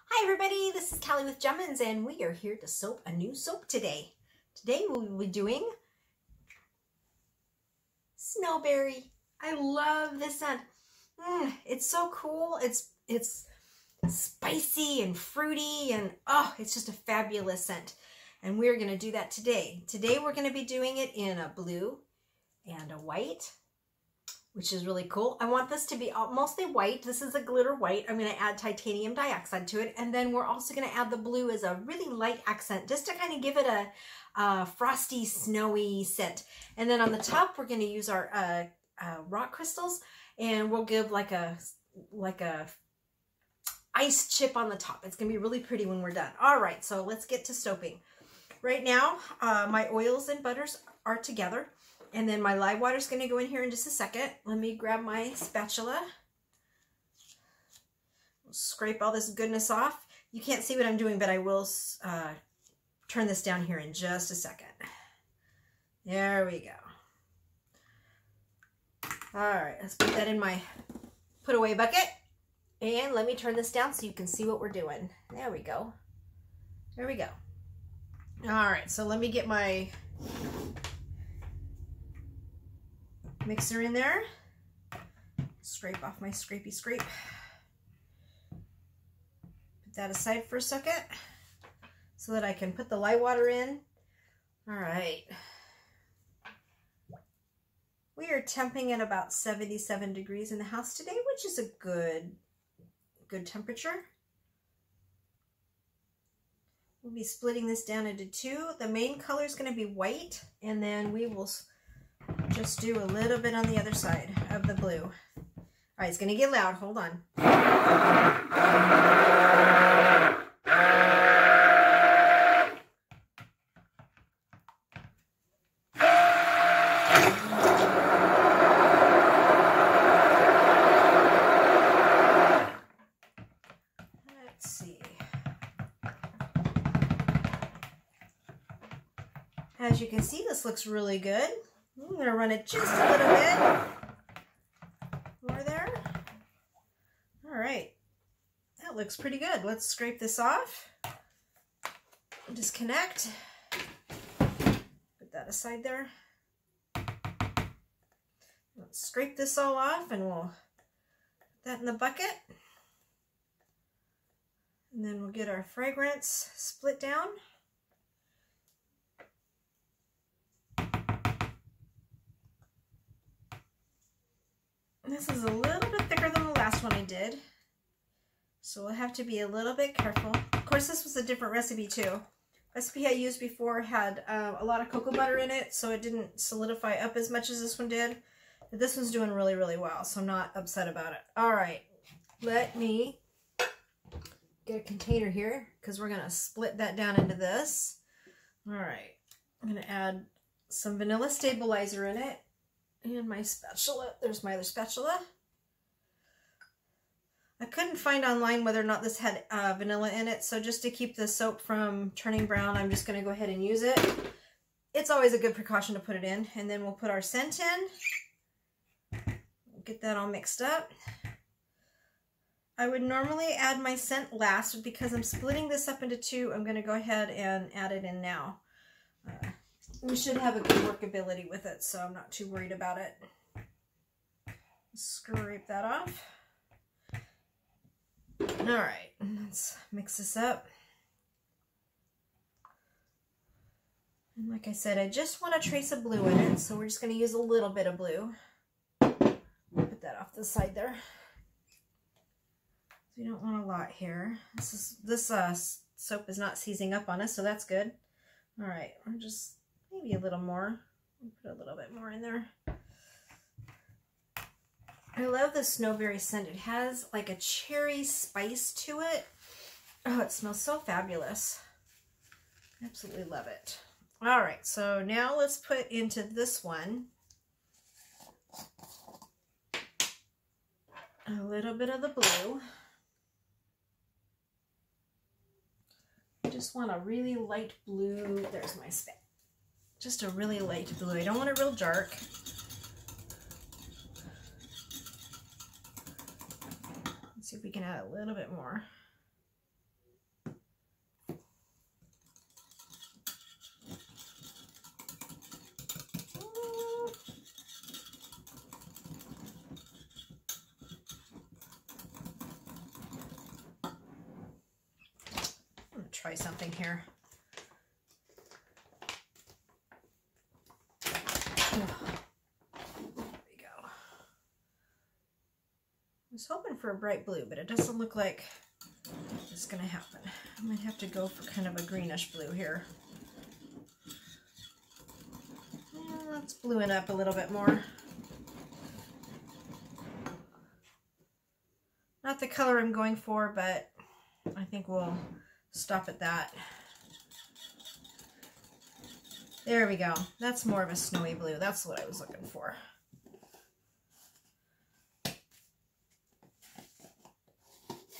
Hi everybody, this is Callie with Jemminz and we are here to soap a new soap today. Today we'll be doing Snowberry. I love this scent. It's so cool. It's spicy and fruity and it's just a fabulous scent. And we're going to do that today. Today we're going to be doing it in a blue and a white, which is really cool. I want this to be mostly white. This is a glitter white. I'm going to add titanium dioxide to it. And then we're also going to add the blue as a really light accent, just to kind of give it a frosty, snowy scent. And then on the top, we're going to use our rock crystals, and we'll give like a ice chip on the top. It's going to be really pretty when we're done. All right, so let's get to soaping. Right now, my oils and butters are together. And then my live water is going to go in here in just a second. Let me grab my spatula. Scrape all this goodness off. You can't see what I'm doing, but I will turn this down here in just a second. There we go. All right, let's put that in my put away bucket. And let me turn this down so you can see what we're doing. There we go. There we go. All right, so let me get my mixer in there. Scrape off my scrapey scrape. Put that aside for a second so that I can put the lye water in. All right. We are temping at about 77 degrees in the house today, which is a good temperature. We'll be splitting this down into two. The main color is going to be white, and then we will just do a little bit on the other side of the blue. All right, it's going to get loud. Hold on. Let's see. As you can see, this looks really good. I'm going to run it just a little bit more there. All right, that looks pretty good. Let's scrape this off. Disconnect. Put that aside there. Let's scrape this all off and we'll put that in the bucket. And then we'll get our fragrance split down. This is a little bit thicker than the last one I did, so we'll have to be a little bit careful. Of course, this was a different recipe too. The recipe I used before had a lot of cocoa butter in it, so it didn't solidify up as much as this one did. But this one's doing really, really well, so I'm not upset about it. All right, let me get a container here because we're going to split that down into this. All right, I'm going to add some vanilla stabilizer in it. And my spatula, there's my other spatula. I couldn't find online whether or not this had vanilla in it, so just to keep the soap from turning brown, I'm just going to go ahead and use it. It's always a good precaution to put it in. And then we'll put our scent in. Get that all mixed up. I would normally add my scent last, but because I'm splitting this up into two, I'm going to go ahead and add it in now. We should have a good workability with it, so I'm not too worried about it. Scrape that off. All right, let's mix this up. And like I said, I just want a trace of blue in it, so we're just going to use a little bit of blue. Put that off the side there. So you don't want a lot here. This soap is not seizing up on us, so that's good. All right, we're just maybe a little more. Put a little bit more in there. I love the snowberry scent. It has like a cherry spice to it. Oh, it smells so fabulous. Absolutely love it. All right, so now let's put into this one a little bit of the blue. I just want a really light blue. There's my spat. Just a really light blue. I don't want it real dark. Let's see if we can add a little bit more. try something here. There we go. I was hoping for a bright blue, but it doesn't look like it's going to happen. I might have to go for kind of a greenish blue here. Let's blue it up a little bit more. Not the color I'm going for, but I think we'll stop at that. There we go. That's more of a snowy blue. That's what I was looking for.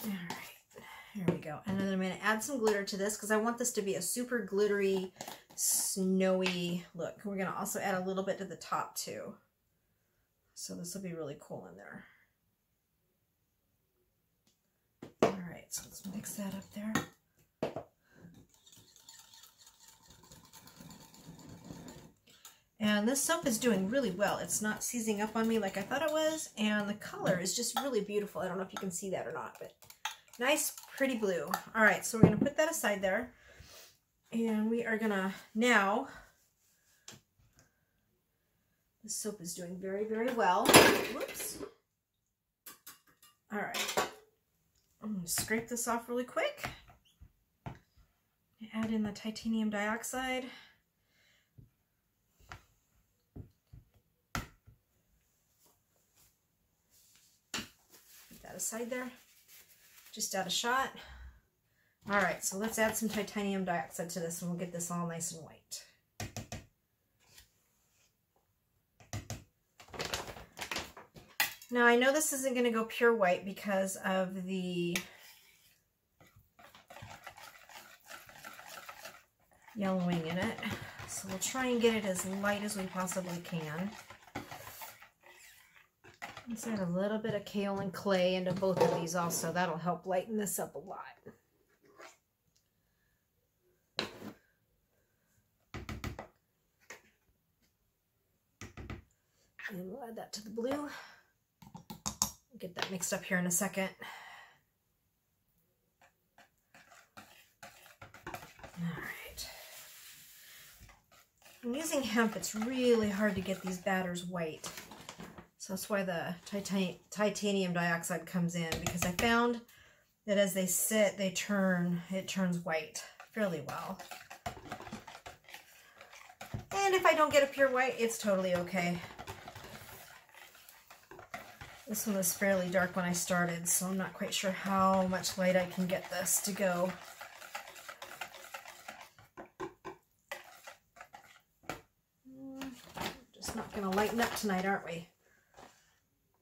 All right, here we go. And then I'm going to add some glitter to this because I want this to be a super glittery, snowy look. We're going to also add a little bit to the top too. So this will be really cool in there. So let's mix that up there. And this soap is doing really well. It's not seizing up on me like I thought it was, and the color is just really beautiful. I don't know if you can see that or not, but nice, pretty blue. All right, so we're going to put that aside there, and we are going to now, the soap is doing very, very well. Whoops. All right. I'm going to scrape this off really quick. Add in the titanium dioxide. Put that aside there. Just add a shot. All right, so let's add some titanium dioxide to this and we'll get this all nice and white. Now I know this isn't going to go pure white because of the yellowing in it. So we'll try and get it as light as we possibly can. Let's add a little bit of kaolin clay into both of these also. That'll help lighten this up a lot. And we'll add that to the blue. Get that mixed up here in a second. All right. I'm using hemp. It's really hard to get these batters white. So that's why the titanium dioxide comes in, because I found that as they sit, it turns white fairly well. And if I don't get a pure white, it's totally okay. This one was fairly dark when I started, so I'm not quite sure how much light I can get this to go. Just not going to lighten up tonight, aren't we?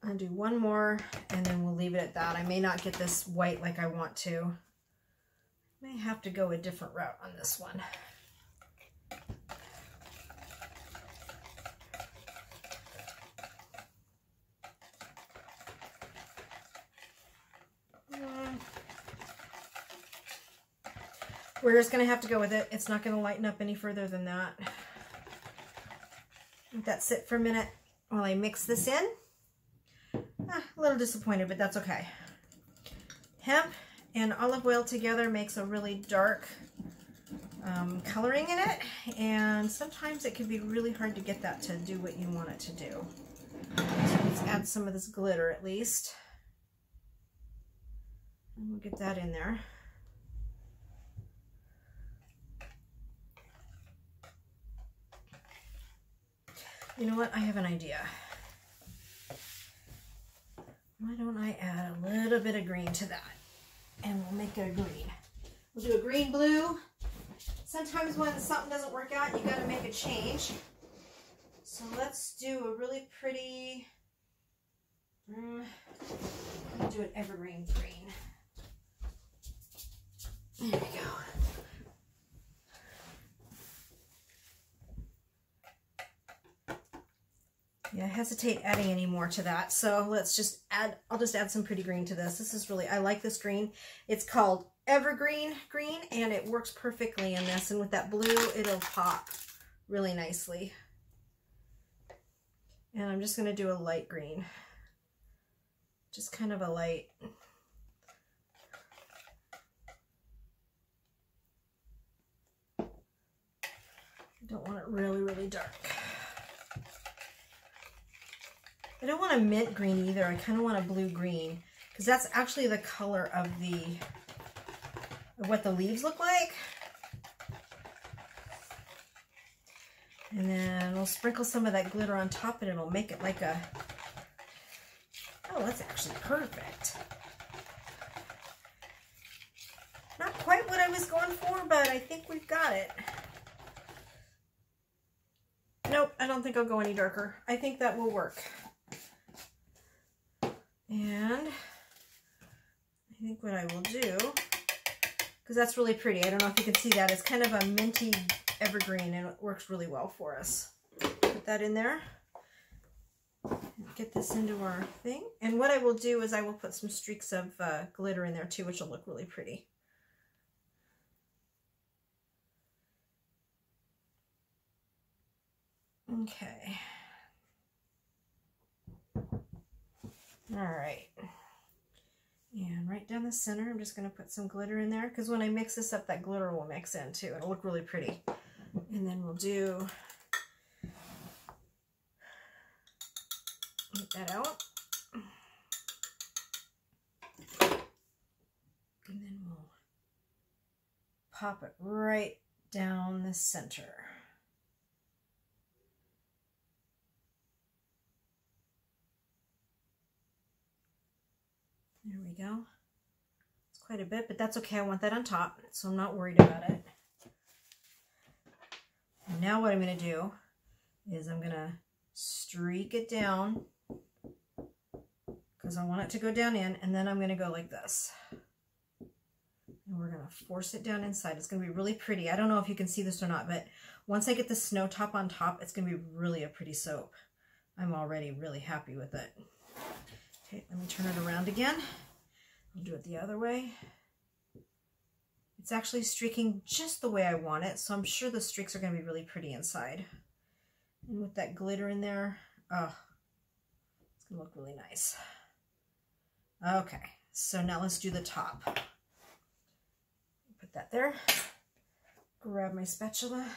I'll do one more, and then we'll leave it at that. I may not get this white like I want to. May have to go a different route on this one. We're just going to have to go with it. It's not going to lighten up any further than that. Let that sit for a minute while I mix this in. A little disappointed, but that's okay. Hemp and olive oil together makes a really dark coloring in it, and sometimes it can be really hard to get that to do what you want it to do. So let's add some of this glitter at least. And we'll get that in there. You know what? I have an idea. Why don't I add a little bit of green to that? And we'll make it a green. We'll do a green blue. Sometimes when something doesn't work out, you got to make a change. So let's do a really pretty, I'll do an evergreen green. There we go. Yeah, I hesitate adding any more to that. So let's just add, I'll just add some pretty green to this. This is really, I like this green. It's called Evergreen Green, and it works perfectly in this. And with that blue, it'll pop really nicely. And I'm just going to do a light green. Just kind of a light. I don't want it really, really dark. I don't want a mint green either. I kind of want a blue-green because that's actually the color of what the leaves look like. And then we'll sprinkle some of that glitter on top and it'll make it like a, oh, that's actually perfect. Not quite what I was going for, but I think we've got it. Nope, I don't think I'll go any darker. I think that will work. And I think what I will do, because that's really pretty. I don't know if you can see that. It's kind of a minty evergreen and it works really well for us. Put that in there. Get this into our thing. And what I will do is I will put some streaks of glitter in there too, which will look really pretty. Okay. All right. And right down the center, I'm just going to put some glitter in there because when I mix this up, that glitter will mix in too. It'll look really pretty. And then we'll do, get that out. And then we'll pop it right down the center. There we go. It's quite a bit, but that's okay. I want that on top, so I'm not worried about it. And now what I'm going to do is I'm going to streak it down because I want it to go down in, and then I'm going to go like this. And we're going to force it down inside. It's going to be really pretty. I don't know if you can see this or not, but once I get the snow top on top, it's going to be really a pretty soap. I'm already really happy with it. Okay, let me turn it around again. I'll do it the other way. It's actually streaking just the way I want it, so I'm sure the streaks are going to be really pretty inside. And with that glitter in there, oh, it's going to look really nice. Okay, so now let's do the top. Put that there. Grab my spatula,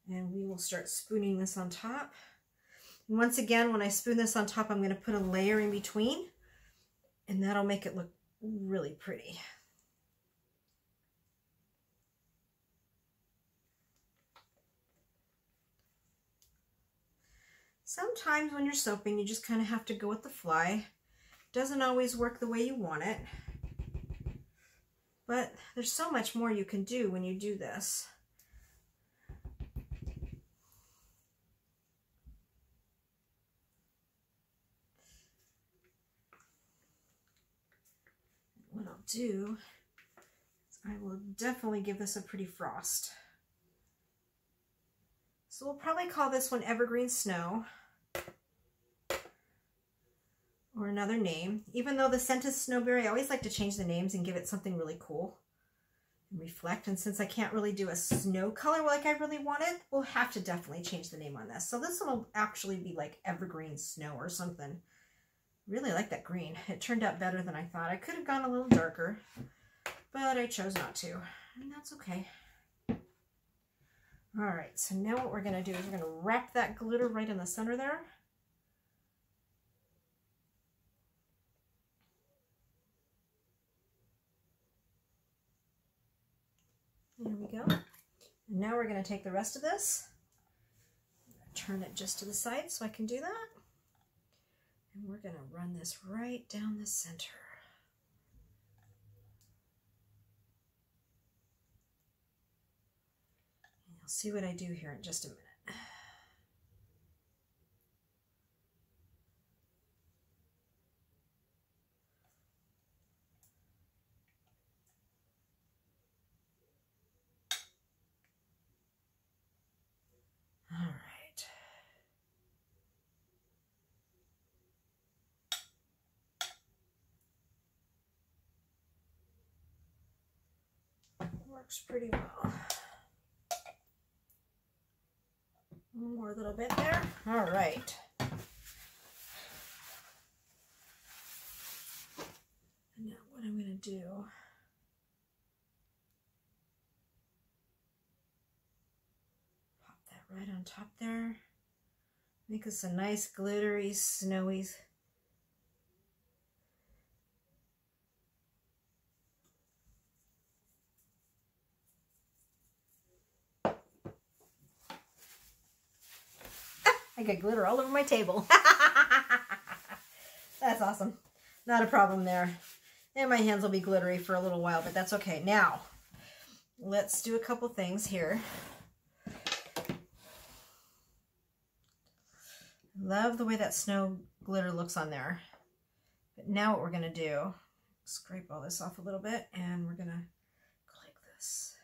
and we will start spooning this on top. And once again, when I spoon this on top, I'm going to put a layer in between, and that'll make it look really pretty. Sometimes when you're soaping, you just kind of have to go with the fly. Doesn't always work the way you want it, but there's so much more you can do when you do this. What I'll do is I will definitely give this a pretty frost. So we'll probably call this one Evergreen Snow, or another name. Even though the scent is Snowberry, I always like to change the names and give it something really cool and reflect. And since I can't really do a snow color like I really wanted, we'll have to definitely change the name on this. So this one will actually be like Evergreen Snow or something. Really like that green. It turned out better than I thought. I could have gone a little darker, but I chose not to, and that's okay. All right, so now what we're going to do is we're going to wrap that glitter right in the center there. There we go. And now we're going to take the rest of this, turn it just to the side so I can do that. And we're going to run this right down the center. And you'll see what I do here in just a minute. All right. Works pretty well. One more little bit there. All right. And now what I'm going to do, right on top there. Make us a nice glittery, snowy. I got glitter all over my table. That's awesome. Not a problem there. And my hands will be glittery for a little while, but that's okay. Now, let's do a couple things here. Love the way that snow glitter looks on there. But now what we're going to do, scrape all this off a little bit, and we're going to go like this.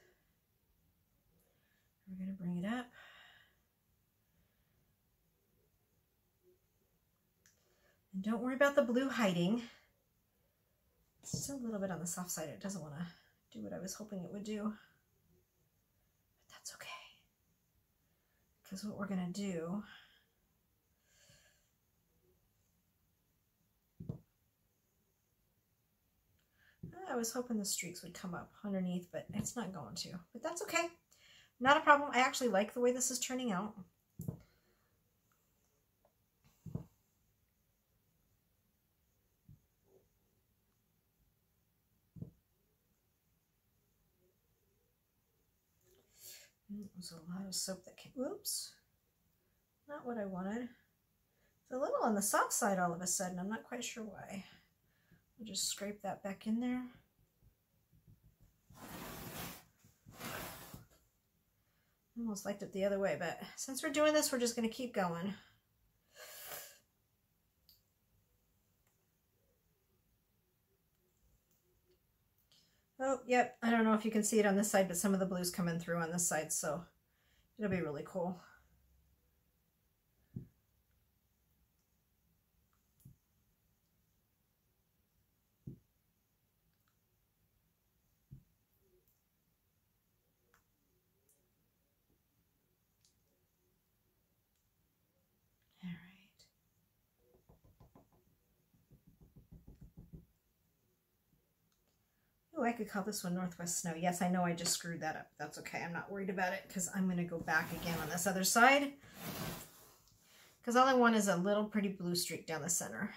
We're going to bring it up. And don't worry about the blue hiding. It's just a little bit on the soft side. It doesn't want to do what I was hoping it would do. But that's okay. Because what we're going to do, I was hoping the streaks would come up underneath, but it's not going to. But that's okay. Not a problem. I actually like the way this is turning out. There's a lot of soap that came. Oops. Not what I wanted. It's a little on the soft side all of a sudden. I'm not quite sure why. I'll just scrape that back in there. Almost liked it the other way, but since we're doing this, we're just going to keep going. Oh, yep. I don't know if you can see it on this side, but some of the blue's coming through on this side, so it'll be really cool. Oh, I could call this one Northwest Snow. Yes, I know I just screwed that up. That's okay. I'm not worried about it because I'm going to go back again on this other side. Because all I want is a little pretty blue streak down the center.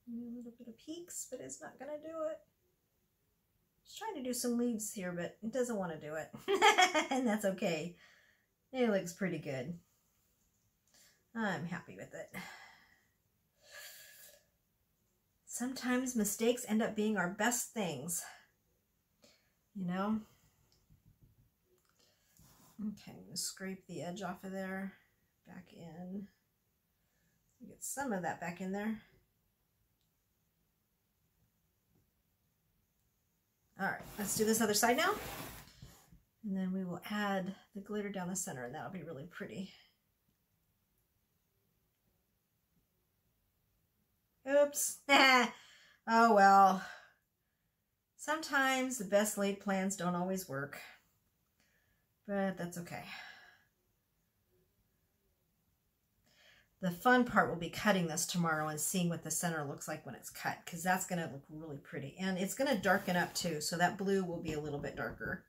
A little bit of peaks, but it's not going to do it. Just trying to do some leaves here, but it doesn't want to do it. And that's okay. It looks pretty good. I'm happy with it. Sometimes mistakes end up being our best things. You know? Okay, I'm going to scrape the edge off of there. Back in. Get some of that back in there. Alright, let's do this other side now. And then we will add the glitter down the center, and that'll be really pretty. Oops. Oh well. Sometimes the best laid plans don't always work. But that's okay. The fun part will be cutting this tomorrow and seeing what the center looks like when it's cut, because that's going to look really pretty. And it's going to darken up too, so that blue will be a little bit darker.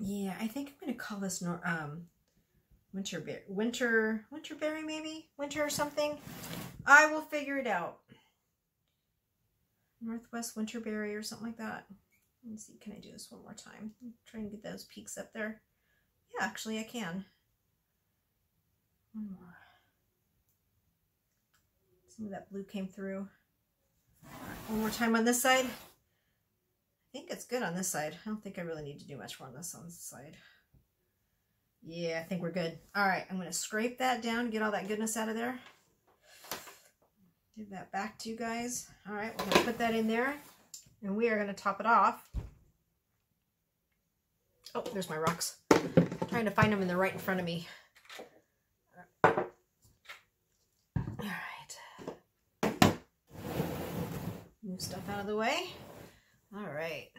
Yeah, I think I'm going to call this winterberry maybe? Winter or something? I will figure it out. Northwest winterberry or something like that. Let me see, can I do this one more time? Try and get those peaks up there. Yeah, actually I can. One more. Some of that blue came through. One more time on this side. I think it's good on this side. I don't think I really need to do much more on this side. Yeah, I think we're good. All right, I'm going to scrape that down to get all that goodness out of there. Give that back to you guys. All right, we're going to put that in there, and we are going to top it off. Oh, there's my rocks. I'm trying to find them, and they're right in front of me. All right. Move stuff out of the way. All right.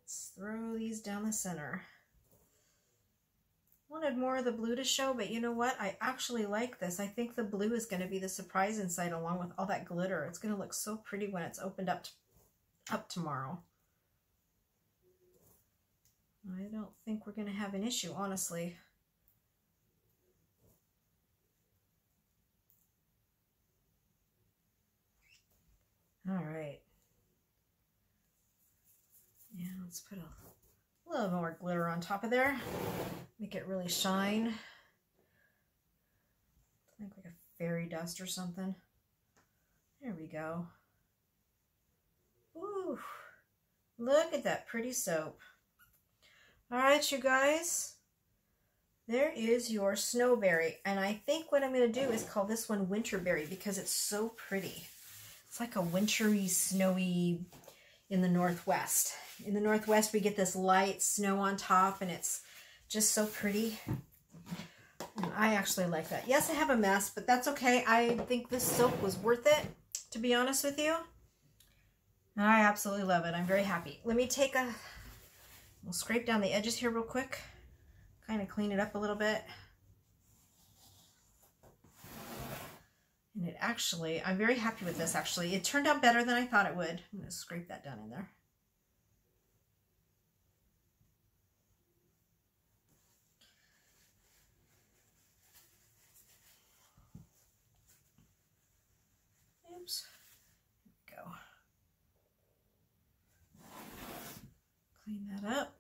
Let's throw these down the center. wanted more of the blue to show, but you know what? I actually like this. I think the blue is going to be the surprise inside along with all that glitter. It's going to look so pretty when it's opened up tomorrow. I don't think we're going to have an issue, honestly. All right. Yeah, let's put a little more glitter on top of there. Make it really shine. Like a fairy dust or something. There we go. Ooh, look at that pretty soap. All right, you guys. There is your snowberry. And I think what I'm going to do is call this one winterberry because it's so pretty. It's like a wintry, snowy in the Northwest. In the Northwest, we get this light snow on top, and it's just so pretty. And I actually like that. Yes, I have a mess, but that's okay. I think this soap was worth it, to be honest with you. And I absolutely love it. I'm very happy. Let me take we'll scrape down the edges here real quick. Kind of clean it up a little bit. And it actually, I'm very happy with this actually. It turned out better than I thought it would. I'm going to scrape that down in there. Oops. There we go. Clean that up.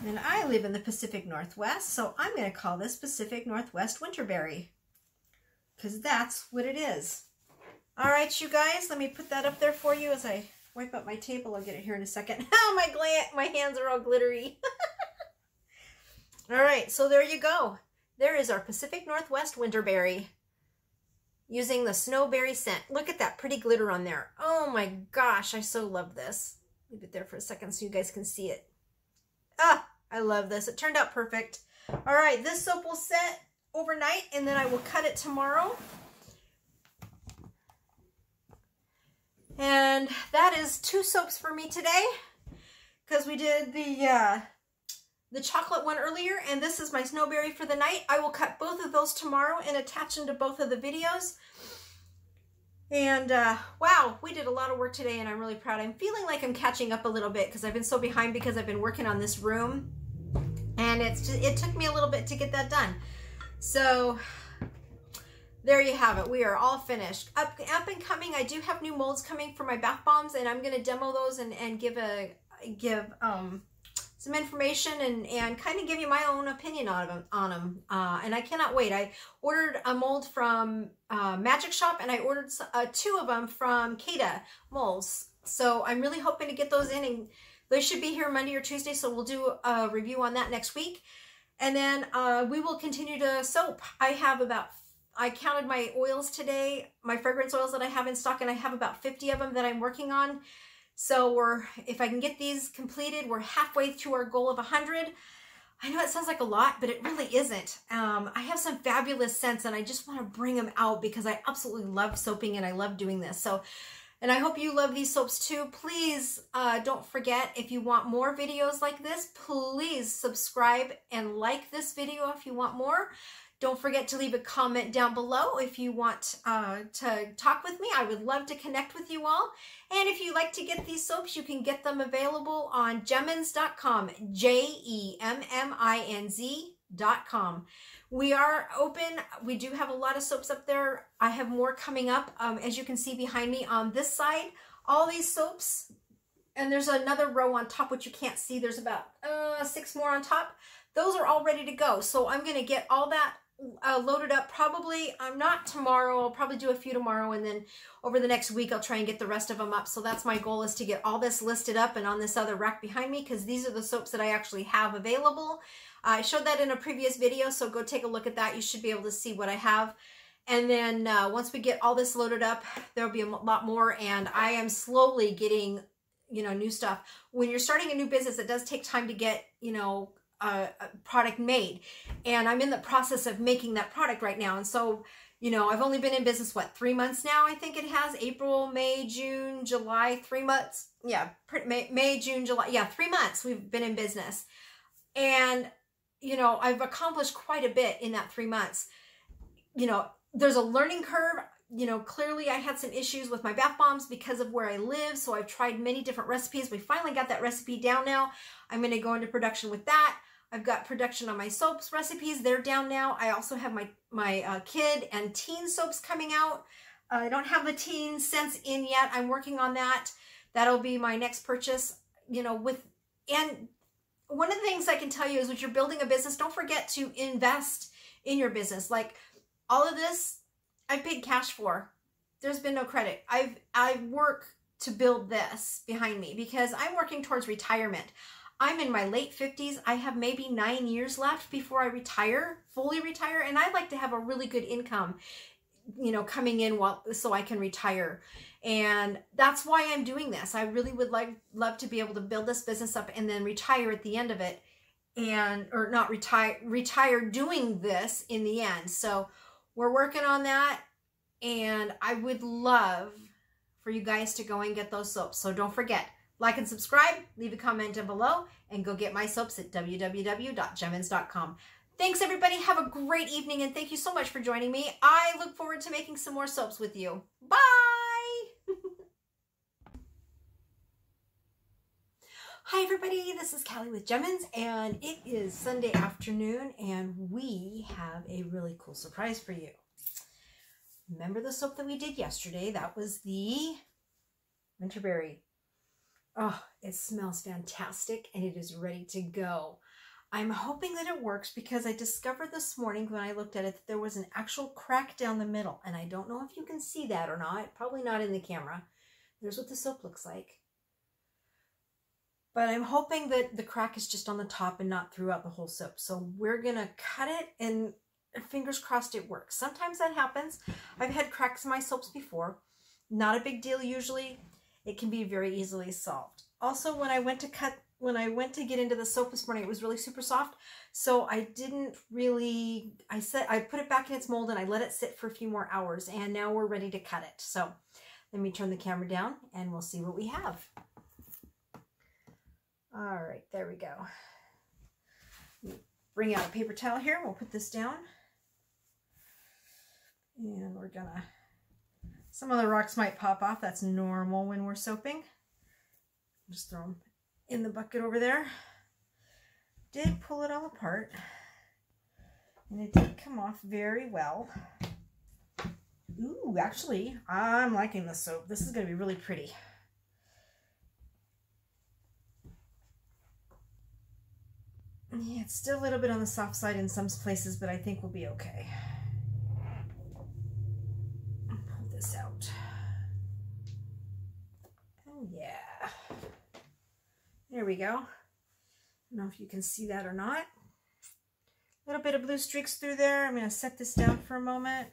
And I live in the Pacific Northwest, so I'm going to call this Pacific Northwest Winterberry because that's what it is. All right, you guys, let me put that up there for you as I wipe up my table. I'll get it here in a second. Oh, my hands are all glittery. All right, so there you go. There is our Pacific Northwest Winterberry using the snowberry scent. Look at that pretty glitter on there. Oh my gosh, I so love this. Leave it there for a second so you guys can see it. Ah, I love this. It turned out perfect. All right, this soap will set overnight and then I will cut it tomorrow. And that is 2 soaps for me today because we did the chocolate one earlier, and this is my snowberry for the night. I will cut both of those tomorrow and attach them to both of the videos. And wow, we did a lot of work today and I'm really proud. I'm feeling like I'm catching up a little bit because I've been so behind because I've been working on this room, and it took me a little bit to get that done. So there you have it. We are all finished. Up and coming, I do have new molds coming for my bath bombs, and I'm going to demo those and give some information and kind of give you my own opinion on them. And I cannot wait. I ordered a mold from Magic Shop, and I ordered 2 of them from Kada molds. So I'm really hoping to get those in, and they should be here Monday or Tuesday. So we'll do a review on that next week. And then we will continue to soap. I counted my oils today, my fragrance oils that I have in stock, and I have about 50 of them that I'm working on. So if I can get these completed, we're halfway to our goal of 100. I know it sounds like a lot, but it really isn't. I have some fabulous scents, and I just want to bring them out because I absolutely love soaping and I love doing this. So, and I hope you love these soaps too. Please don't forget, if you want more videos like this, please subscribe and like this video if you want more. Don't forget to leave a comment down below if you want to talk with me. I would love to connect with you all. And if you like to get these soaps, you can get them available on Jemminz.com, Jemminz.com. We are open. We do have a lot of soaps up there. I have more coming up, as you can see behind me on this side. All these soaps, and there's another row on top, which you can't see. There's about 6 more on top. Those are all ready to go. So I'm going to get all that loaded up probably, not tomorrow, I'll probably do a few tomorrow, and then over the next week I'll try and get the rest of them up. So that's my goal, is to get all this listed up and on this other rack behind me, because these are the soaps that I actually have available. I showed that in a previous video, so go take a look at that. You should be able to see what I have. And then once we get all this loaded up, there'll be a lot more, and I am slowly getting, new stuff. When you're starting a new business, it does take time to get, a product made, and I'm in the process of making that product right now. And so You know, I've only been in business, what, 3 months now? I think it has. April, May, June, July, 3 months. Yeah, May, June, July. Yeah, 3 months we've been in business. And, you know, I've accomplished quite a bit in that 3 months. You know, there's a learning curve. You know, clearly I had some issues with my bath bombs because of where I live. So I've tried many different recipes. We finally got that recipe down now. I'm going to go into production with that. I've got production on my soaps recipes. They're down now. I also have my kid and teen soaps coming out. I don't have the teen scents in yet. I'm working on that. That'll be my next purchase. You know, and one of the things I can tell you is when you're building a business, don't forget to invest in your business. Like all of this, I've paid cash for. There's been no credit. I work to build this behind me because I'm working towards retirement. I'm in my late 50s. I have maybe 9 years left before I retire, fully retire. And I'd like to have a really good income, you know, coming in so I can retire. And that's why I'm doing this. I really would love to be able to build this business up and then retire at the end of it, or not retire doing this in the end. So we're working on that, and I would love for you guys to go and get those soaps. So don't forget, like and subscribe, leave a comment down below, and go get my soaps at www.jemminz.com. Thanks, everybody. Have a great evening, and thank you so much for joining me. I look forward to making some more soaps with you. Bye! Hi, everybody. This is Callie with Jemminz, and it is Sunday afternoon, and we have a really cool surprise for you. Remember the soap that we did yesterday? That was the Winterberry. Oh, it smells fantastic, and it is ready to go. I'm hoping that it works because I discovered this morning when I looked at it that there was an actual crack down the middle, and I don't know if you can see that or not. Probably not in the camera. There's what the soap looks like. But I'm hoping that the crack is just on the top and not throughout the whole soap. So we're going to cut it, and fingers crossed it works. Sometimes that happens. I've had cracks in my soaps before. Not a big deal usually. It can be very easily solved. Also, when I went to get into the soap this morning, it was really super soft. So I didn't really, I put it back in its mold and I let it sit for a few more hours, and now we're ready to cut it. So let me turn the camera down and we'll see what we have. All right, there we go. Bring out a paper towel here. We'll put this down. And we're gonna, some of the rocks might pop off. That's normal when we're soaping. Just throw them in the bucket over there. Did pull it all apart, and it did come off very well. Ooh, actually, I'm liking this soap. This is going to be really pretty. Yeah, it's still a little bit on the soft side in some places, but I think we'll be okay. Pull this out. Oh, yeah. There we go. I don't know if you can see that or not. A little bit of blue streaks through there. I'm going to set this down for a moment.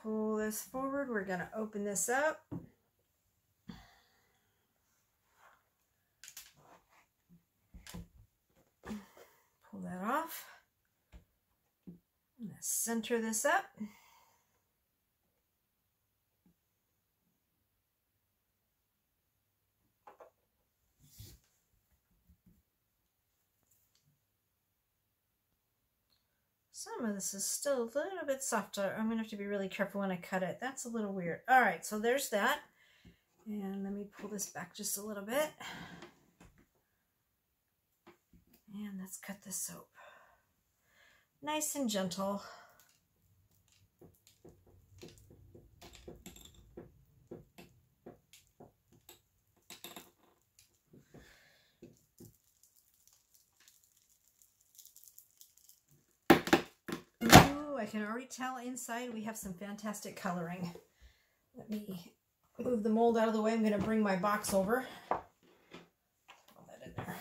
Pull this forward. We're going to open this up. Pull that off. I'm going to center this up. Some of this is still a little bit softer. I'm going to have to be really careful when I cut it. That's a little weird. All right, so there's that. And let me pull this back just a little bit. And let's cut this soap. Nice and gentle. Ooh, I can already tell inside we have some fantastic coloring. Let me move the mold out of the way. I'm going to bring my box over. Throw that in there.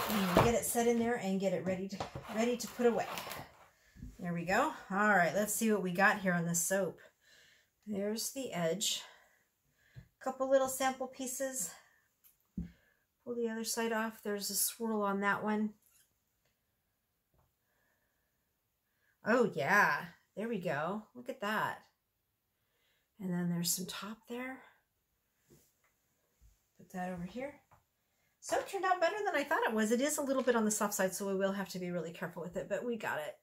And get it set in there and get it ready to put away. There we go. All right, let's see what we got here on this soap. There's the edge. A couple little sample pieces. Pull the other side off. There's a swirl on that one. Oh yeah, there we go. Look at that. And then there's some top there. Put that over here. So it turned out better than I thought it was. It is a little bit on the soft side, so we will have to be really careful with it, but we got it.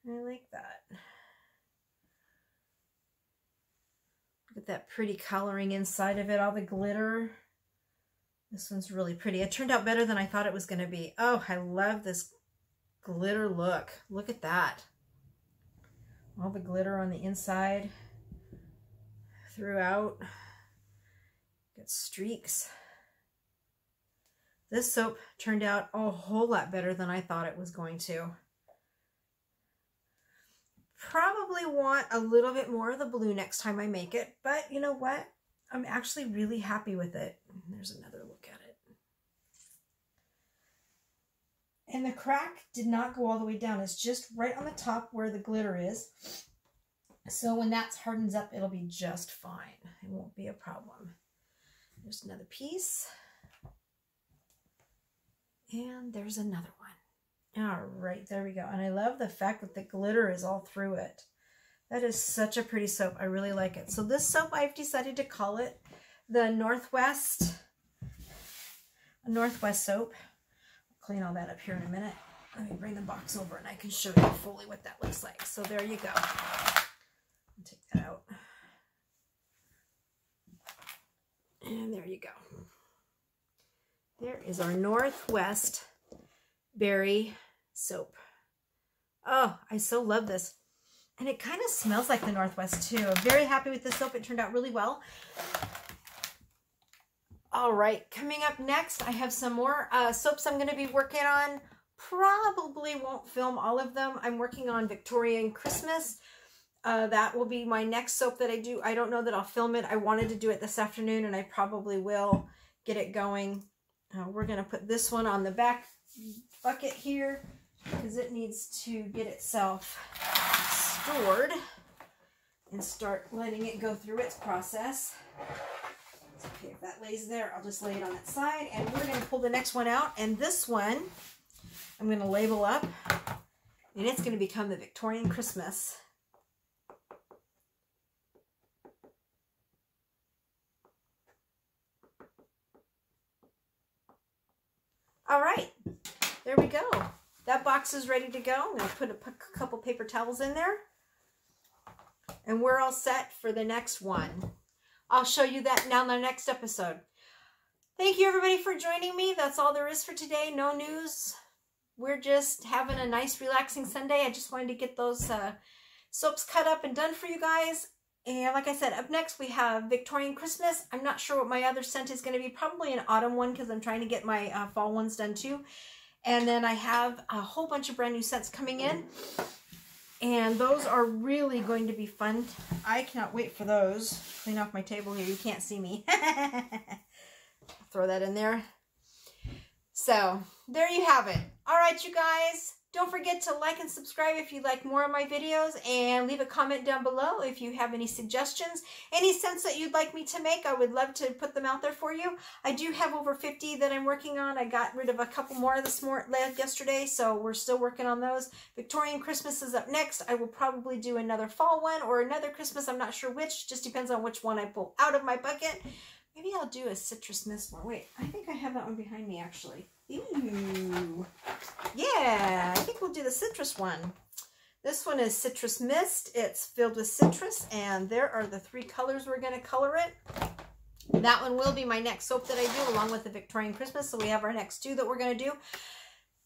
I like that. Look at that pretty coloring inside of it, all the glitter. This one's really pretty. It turned out better than I thought it was going to be. Oh, I love this glitter look. Look at that. All the glitter on the inside throughout. Got streaks. This soap turned out a whole lot better than I thought it was going to. Probably want a little bit more of the blue next time I make it, but you know what? I'm actually really happy with it. There's another look at it. And the crack did not go all the way down. It's just right on the top where the glitter is. So when that hardens up, it'll be just fine. It won't be a problem. There's another piece. And there's another one. All right, there we go. And I love the fact that the glitter is all through it. That is such a pretty soap. I really like it. So this soap, I've decided to call it the Northwest soap. I'll clean all that up here in a minute. Let me bring the box over and I can show you fully what that looks like. So there you go. I'll take that out. And there you go. There is our Northwest berry soap. Oh, I so love this. And it kind of smells like the Northwest too. I'm very happy with this soap. It turned out really well. All right, coming up next, I have some more soaps I'm going to be working on. Probably won't film all of them. I'm working on Victorian Christmas. That will be my next soap that I do. I don't know that I'll film it. I wanted to do it this afternoon, and I probably will get it going. We're going to put this one on the back bucket here because it needs to get itself stored and start letting it go through its process. It's okay if that lays there. I'll just lay it on its side, and we're going to pull the next one out. And this one I'm going to label up, and it's going to become the Victorian Christmas. All right, there we go. That box is ready to go. I'm going to put a couple paper towels in there. And we're all set for the next one. I'll show you that now in the next episode. Thank you everybody for joining me. That's all there is for today. No news. We're just having a nice relaxing Sunday. I just wanted to get those soaps cut up and done for you guys. And like I said, up next we have Victorian Christmas. I'm not sure what my other scent is going to be. Probably an autumn one because I'm trying to get my fall ones done too. And then I have a whole bunch of brand new scents coming in. And those are really going to be fun. I cannot wait for those. Clean off my table here. You can't see me. Throw that in there. So there you have it. All right, you guys. Don't forget to like and subscribe if you like more of my videos, and leave a comment down below if you have any suggestions, any scents that you'd like me to make. I would love to put them out there for you. I do have over 50 that I'm working on. I got rid of a couple more yesterday, so we're still working on those. Victorian Christmas is up next. I will probably do another fall one or another Christmas. I'm not sure which. Just depends on which one I pull out of my bucket. Maybe I'll do a citrus mist one. Wait, I think I have that one behind me actually. Ooh. Yeah, I think we'll do the citrus one. This one is citrus mist. It's filled with citrus, and there are the 3 colors we're going to color it. That one will be my next soap that I do, along with the Victorian Christmas. So we have our next 2 that we're going to do.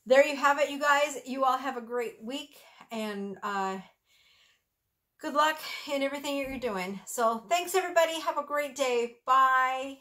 There you have it, you guys. You all have a great week, and good luck in everything that you're doing. So thanks, everybody. Have a great day. Bye.